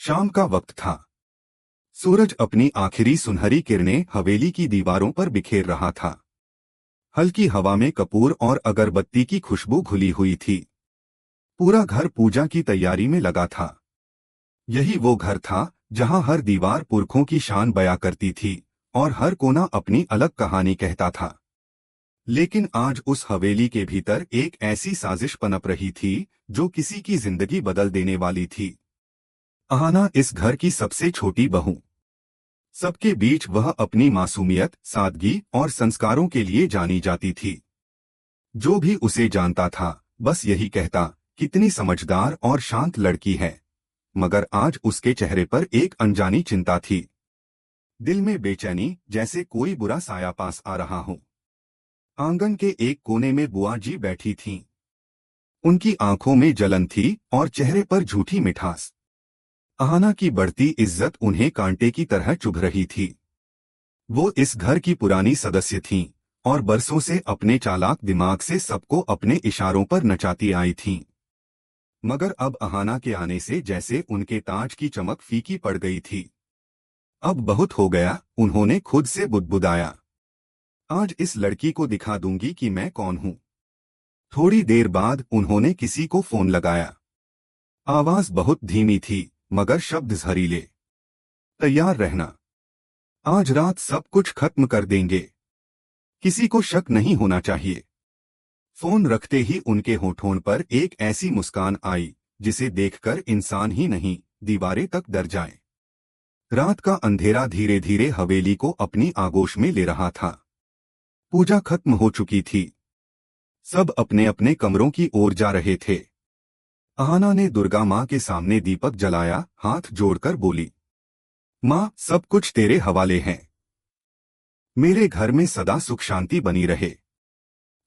शाम का वक्त था। सूरज अपनी आखिरी सुनहरी किरणें हवेली की दीवारों पर बिखेर रहा था। हल्की हवा में कपूर और अगरबत्ती की खुशबू घुली हुई थी। पूरा घर पूजा की तैयारी में लगा था। यही वो घर था जहां हर दीवार पुरखों की शान बयां करती थी और हर कोना अपनी अलग कहानी कहता था। लेकिन आज उस हवेली के भीतर एक ऐसी साजिश पनप रही थी जो किसी की जिंदगी बदल देने वाली थी। अहाना इस घर की सबसे छोटी बहू। सबके बीच वह अपनी मासूमियत, सादगी और संस्कारों के लिए जानी जाती थी। जो भी उसे जानता था बस यही कहता, कितनी समझदार और शांत लड़की है। मगर आज उसके चेहरे पर एक अनजानी चिंता थी। दिल में बेचैनी, जैसे कोई बुरा साया पास आ रहा हो। आंगन के एक कोने में बुआ जी बैठी थीं। उनकी आंखों में जलन थी और चेहरे पर झूठी मिठास। अहाना की बढ़ती इज्जत उन्हें कांटे की तरह चुभ रही थी। वो इस घर की पुरानी सदस्य थीं और बरसों से अपने चालाक दिमाग से सबको अपने इशारों पर नचाती आई थीं। मगर अब अहाना के आने से जैसे उनके ताज की चमक फीकी पड़ गई थी। अब बहुत हो गया, उन्होंने खुद से बुदबुदाया। आज इस लड़की को दिखा दूंगी कि मैं कौन हूं। थोड़ी देर बाद उन्होंने किसी को फोन लगाया। आवाज बहुत धीमी थी मगर शब्द जहरीले। तैयार रहना, आज रात सब कुछ खत्म कर देंगे। किसी को शक नहीं होना चाहिए। फोन रखते ही उनके होठों पर एक ऐसी मुस्कान आई जिसे देखकर इंसान ही नहीं, दीवारें तक डर जाए। रात का अंधेरा धीरे धीरे हवेली को अपनी आगोश में ले रहा था। पूजा खत्म हो चुकी थी। सब अपने अपने कमरों की ओर जा रहे थे। अहाना ने दुर्गा माँ के सामने दीपक जलाया, हाथ जोड़कर बोली, माँ, सब कुछ तेरे हवाले हैं। मेरे घर में सदा सुख शांति बनी रहे।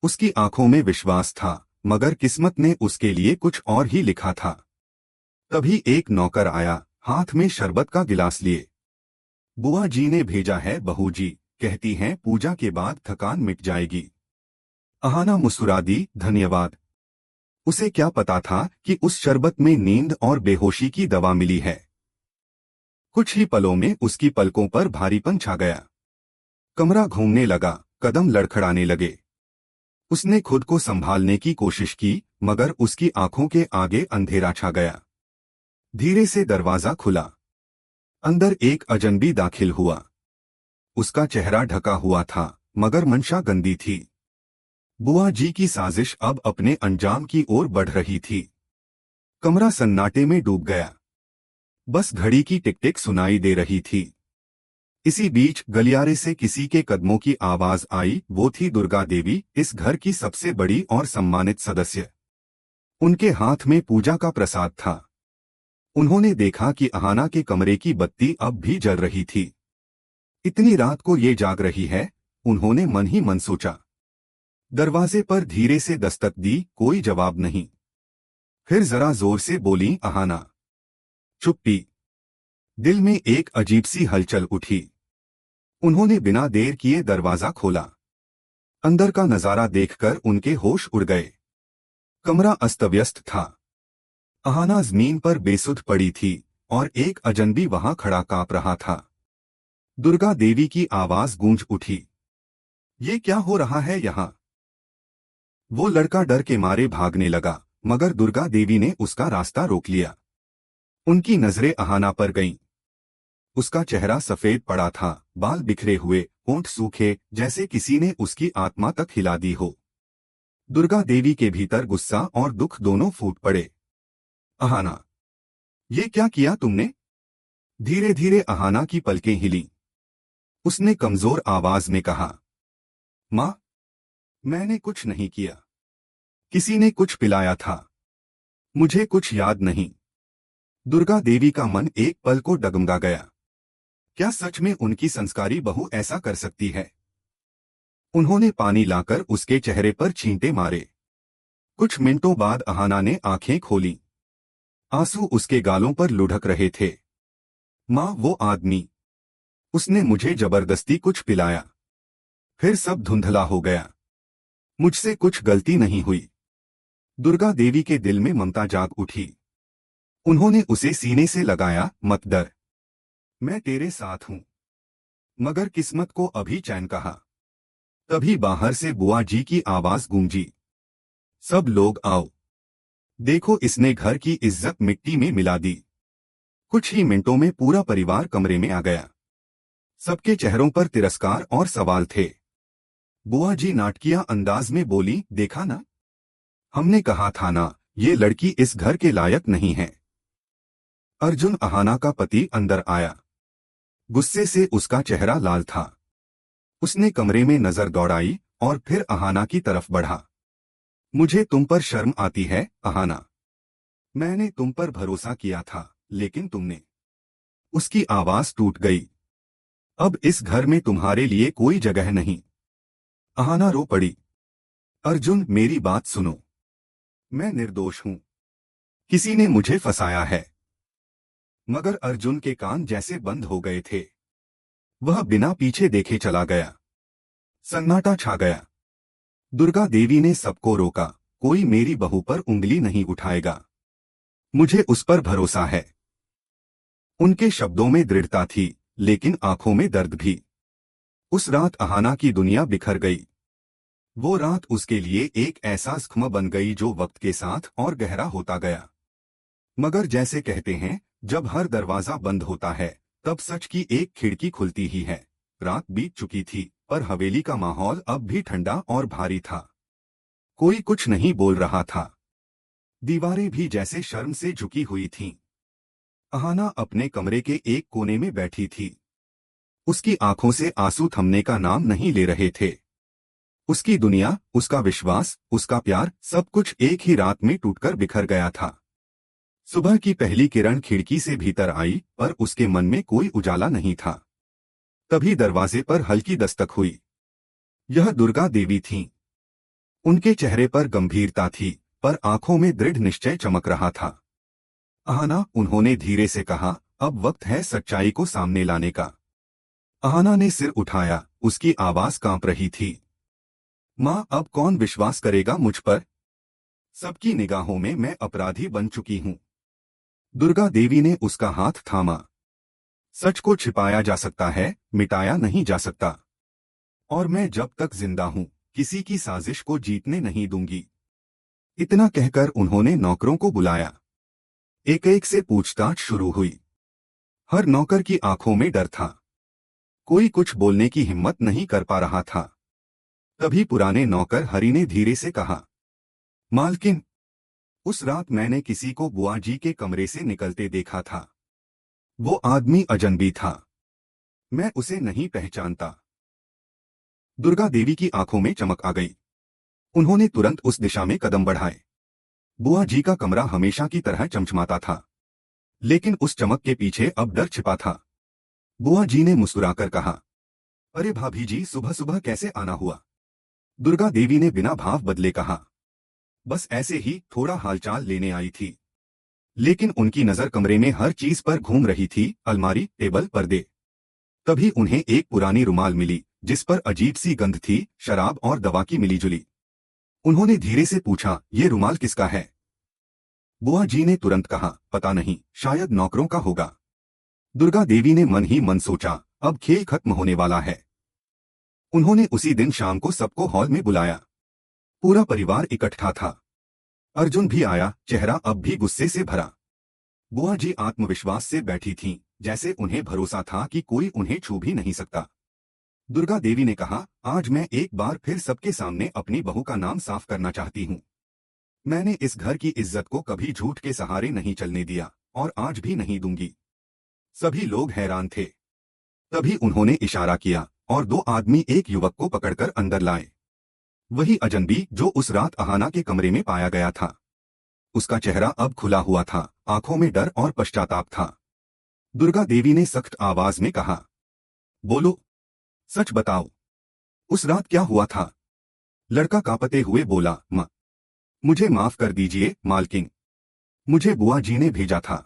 उसकी आंखों में विश्वास था, मगर किस्मत ने उसके लिए कुछ और ही लिखा था। तभी एक नौकर आया, हाथ में शरबत का गिलास लिए। बुआ जी ने भेजा है बहू जी, कहती हैं पूजा के बाद थकान मिट जाएगी। अहाना मुस्कुरा दी, धन्यवाद। उसे क्या पता था कि उस शरबत में नींद और बेहोशी की दवा मिली है। कुछ ही पलों में उसकी पलकों पर भारीपन छा गया। कमरा घूमने लगा, कदम लड़खड़ाने लगे। उसने खुद को संभालने की कोशिश की, मगर उसकी आंखों के आगे अंधेरा छा गया। धीरे से दरवाजा खुला। अंदर एक अजनबी दाखिल हुआ। उसका चेहरा ढका हुआ था, मगर मंशा गंदी थी। बुआ जी की साजिश अब अपने अंजाम की ओर बढ़ रही थी। कमरा सन्नाटे में डूब गया। बस घड़ी की टिक टिक सुनाई दे रही थी। इसी बीच गलियारे से किसी के कदमों की आवाज आई। वो थी दुर्गा देवी, इस घर की सबसे बड़ी और सम्मानित सदस्य। उनके हाथ में पूजा का प्रसाद था। उन्होंने देखा कि अहाना के कमरे की बत्ती अब भी जल रही थी। इतनी रात को ये जाग रही है, उन्होंने मन ही मन सोचा। दरवाजे पर धीरे से दस्तक दी, कोई जवाब नहीं। फिर जरा जोर से बोली, अहाना। चुप्पी। दिल में एक अजीब सी हलचल उठी। उन्होंने बिना देर किए दरवाजा खोला। अंदर का नजारा देखकर उनके होश उड़ गए। कमरा अस्तव्यस्त था। अहाना जमीन पर बेसुध पड़ी थी और एक अजनबी वहां खड़ा कांप रहा था। दुर्गा देवी की आवाज गूंज उठी, ये क्या हो रहा है यहाँ? वो लड़का डर के मारे भागने लगा, मगर दुर्गा देवी ने उसका रास्ता रोक लिया। उनकी नजरें अहाना पर गईं। उसका चेहरा सफेद पड़ा था, बाल बिखरे हुए, होंठ सूखे, जैसे किसी ने उसकी आत्मा तक हिला दी हो। दुर्गा देवी के भीतर गुस्सा और दुख दोनों फूट पड़े। अहाना, ये क्या किया तुमने? धीरे धीरे अहाना की पलकें हिली। उसने कमजोर आवाज में कहा, माँ, मैंने कुछ नहीं किया। किसी ने कुछ पिलाया था। मुझे कुछ याद नहीं। दुर्गा देवी का मन एक पल को डगमगा गया। क्या सच में उनकी संस्कारी बहू ऐसा कर सकती है? उन्होंने पानी लाकर उसके चेहरे पर छींटे मारे। कुछ मिनटों बाद अहाना ने आंखें खोली। आंसू उसके गालों पर लुढ़क रहे थे। माँ, वो आदमी, उसने मुझे जबरदस्ती कुछ पिलाया। फिर सब धुंधला हो गया। मुझसे कुछ गलती नहीं हुई। दुर्गा देवी के दिल में ममता जाग उठी। उन्होंने उसे सीने से लगाया, मत डर, मैं तेरे साथ हूं। मगर किस्मत को अभी चैन कहा। तभी बाहर से बुआ जी की आवाज गूंजी, सब लोग आओ, देखो इसने घर की इज्जत मिट्टी में मिला दी। कुछ ही मिनटों में पूरा परिवार कमरे में आ गया। सबके चेहरों पर तिरस्कार और सवाल थे। बुआ जी नाटकीय अंदाज में बोली, देखा ना, हमने कहा था ना, ये लड़की इस घर के लायक नहीं है। अर्जुन, अहाना का पति, अंदर आया। गुस्से से उसका चेहरा लाल था। उसने कमरे में नजर दौड़ाई और फिर अहाना की तरफ बढ़ा। मुझे तुम पर शर्म आती है, अहाना। मैंने तुम पर भरोसा किया था, लेकिन तुमने। उसकी आवाज टूट गई। अब इस घर में तुम्हारे लिए कोई जगह नहीं। अहाना रो पड़ी। अर्जुन, मेरी बात सुनो, मैं निर्दोष हूं, किसी ने मुझे फंसाया है। मगर अर्जुन के कान जैसे बंद हो गए थे। वह बिना पीछे देखे चला गया। सन्नाटा छा गया। दुर्गा देवी ने सबको रोका, कोई मेरी बहू पर उंगली नहीं उठाएगा, मुझे उस पर भरोसा है। उनके शब्दों में दृढ़ता थी, लेकिन आंखों में दर्द भी। उस रात अहाना की दुनिया बिखर गई। वो रात उसके लिए एक ऐसा ख्म बन गई जो वक्त के साथ और गहरा होता गया। मगर जैसे कहते हैं, जब हर दरवाजा बंद होता है, तब सच की एक खिड़की खुलती ही है। रात बीत चुकी थी, पर हवेली का माहौल अब भी ठंडा और भारी था। कोई कुछ नहीं बोल रहा था। दीवारें भी जैसे शर्म से झुकी हुई थीं। अहाना अपने कमरे के एक कोने में बैठी थी। उसकी आंखों से आंसू थमने का नाम नहीं ले रहे थे। उसकी दुनिया, उसका विश्वास, उसका प्यार, सब कुछ एक ही रात में टूटकर बिखर गया था। सुबह की पहली किरण खिड़की से भीतर आई, पर उसके मन में कोई उजाला नहीं था। तभी दरवाजे पर हल्की दस्तक हुई। यह दुर्गा देवी थीं। उनके चेहरे पर गंभीरता थी, पर आंखों में दृढ़ निश्चय चमक रहा था। अहाना, उन्होंने धीरे से कहा, अब वक्त है सच्चाई को सामने लाने का। अहाना ने सिर उठाया, उसकी आवाज कांप रही थी। माँ, अब कौन विश्वास करेगा मुझ पर? सबकी निगाहों में मैं अपराधी बन चुकी हूँ। दुर्गा देवी ने उसका हाथ थामा। सच को छिपाया जा सकता है, मिटाया नहीं जा सकता। और मैं जब तक जिंदा हूं, किसी की साजिश को जीतने नहीं दूंगी। इतना कहकर उन्होंने नौकरों को बुलाया। एक एक से पूछताछ शुरू हुई। हर नौकर की आंखों में डर था। कोई कुछ बोलने की हिम्मत नहीं कर पा रहा था। तभी पुराने नौकर हरि ने धीरे से कहा, मालकिन, उस रात मैंने किसी को बुआ जी के कमरे से निकलते देखा था। वो आदमी अजनबी था। मैं उसे नहीं पहचानता। दुर्गा देवी की आंखों में चमक आ गई। उन्होंने तुरंत उस दिशा में कदम बढ़ाए। बुआ जी का कमरा हमेशा की तरह चमचमाता था, लेकिन उस चमक के पीछे अब डर छिपा था। बुआ जी ने मुस्कुराकर कहा, अरे भाभी जी, सुबह सुबह कैसे आना हुआ? दुर्गा देवी ने बिना भाव बदले कहा, बस ऐसे ही थोड़ा हालचाल लेने आई थी। लेकिन उनकी नजर कमरे में हर चीज पर घूम रही थी, अलमारी, टेबल, पर्दे। तभी उन्हें एक पुरानी रुमाल मिली, जिस पर अजीब सी गंध थी, शराब और दवा की मिलीजुली। उन्होंने धीरे से पूछा, ये रुमाल किसका है? बुआ जी ने तुरंत कहा, पता नहीं, शायद नौकरों का होगा। दुर्गा देवी ने मन ही मन सोचा, अब खेल खत्म होने वाला है। उन्होंने उसी दिन शाम को सबको हॉल में बुलाया। पूरा परिवार इकट्ठा था। अर्जुन भी आया, चेहरा अब भी गुस्से से भरा। बुआ जी आत्मविश्वास से बैठी थीं, जैसे उन्हें भरोसा था कि कोई उन्हें छू भी नहीं सकता। दुर्गा देवी ने कहा, आज मैं एक बार फिर सबके सामने अपनी बहू का नाम साफ करना चाहती हूँ। मैंने इस घर की इज्जत को कभी झूठ के सहारे नहीं चलने दिया, और आज भी नहीं दूंगी। सभी लोग हैरान थे। तभी उन्होंने इशारा किया, और दो आदमी एक युवक को पकड़कर अंदर लाए। वही अजनबी जो उस रात अहाना के कमरे में पाया गया था। उसका चेहरा अब खुला हुआ था, आंखों में डर और पश्चाताप था। दुर्गा देवी ने सख्त आवाज में कहा, बोलो, सच बताओ, उस रात क्या हुआ था? लड़का कांपते हुए बोला, माँ, मुझे माफ कर दीजिए मालकिन, मुझे बुआ जी ने भेजा था।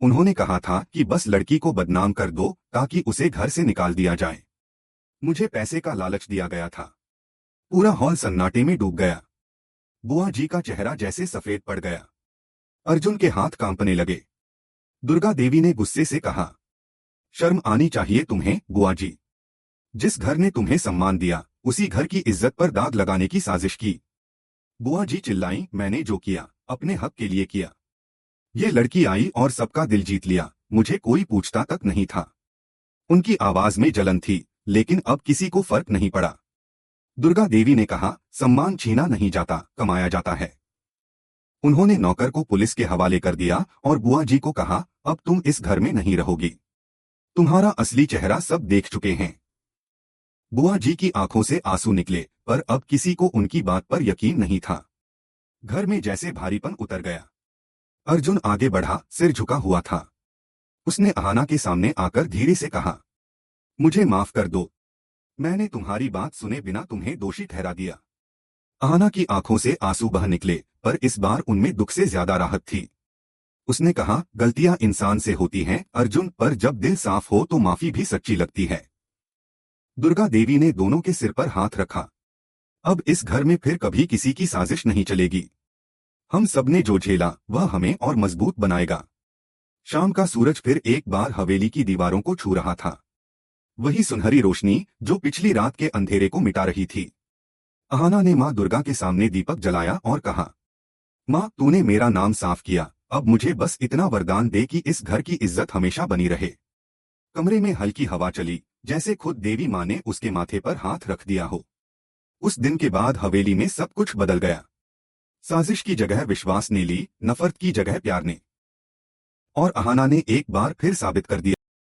उन्होंने कहा था कि बस लड़की को बदनाम कर दो ताकि उसे घर से निकाल दिया जाए। मुझे पैसे का लालच दिया गया था। पूरा हॉल सन्नाटे में डूब गया। बुआ जी का चेहरा जैसे सफेद पड़ गया। अर्जुन के हाथ कांपने लगे। दुर्गा देवी ने गुस्से से कहा, शर्म आनी चाहिए तुम्हें बुआ जी। जिस घर ने तुम्हें सम्मान दिया उसी घर की इज्जत पर दाग लगाने की साजिश की। बुआ जी चिल्लाई, मैंने जो किया अपने हक के लिए किया। ये लड़की आई और सबका दिल जीत लिया, मुझे कोई पूछता तक नहीं था। उनकी आवाज में जलन थी, लेकिन अब किसी को फर्क नहीं पड़ा। दुर्गा देवी ने कहा, सम्मान छीना नहीं जाता, कमाया जाता है। उन्होंने नौकर को पुलिस के हवाले कर दिया और बुआ जी को कहा, अब तुम इस घर में नहीं रहोगी। तुम्हारा असली चेहरा सब देख चुके हैं। बुआ जी की आंखों से आंसू निकले, पर अब किसी को उनकी बात पर यकीन नहीं था। घर में जैसे भारीपन उतर गया। अर्जुन आगे बढ़ा, सिर झुका हुआ था। उसने अहाना के सामने आकर धीरे से कहा, मुझे माफ कर दो। मैंने तुम्हारी बात सुने बिना तुम्हें दोषी ठहरा दिया। अहाना की आंखों से आंसू बह निकले, पर इस बार उनमें दुख से ज्यादा राहत थी। उसने कहा, गलतियां इंसान से होती हैं अर्जुन, पर जब दिल साफ हो तो माफी भी सच्ची लगती है। दुर्गा देवी ने दोनों के सिर पर हाथ रखा। अब इस घर में फिर कभी किसी की साजिश नहीं चलेगी। हम सबने जो झेला वह हमें और मजबूत बनाएगा। शाम का सूरज फिर एक बार हवेली की दीवारों को छू रहा था। वही सुनहरी रोशनी जो पिछली रात के अंधेरे को मिटा रही थी। अहाना ने मां दुर्गा के सामने दीपक जलाया और कहा, मां, तूने मेरा नाम साफ किया, अब मुझे बस इतना वरदान दे कि इस घर की इज्जत हमेशा बनी रहे। कमरे में हल्की हवा चली, जैसे खुद देवी मां ने उसके माथे पर हाथ रख दिया हो। उस दिन के बाद हवेली में सब कुछ बदल गया। साजिश की जगह विश्वास ने ली, नफरत की जगह प्यार ने। और अहाना ने एक बार फिर साबित कर दिया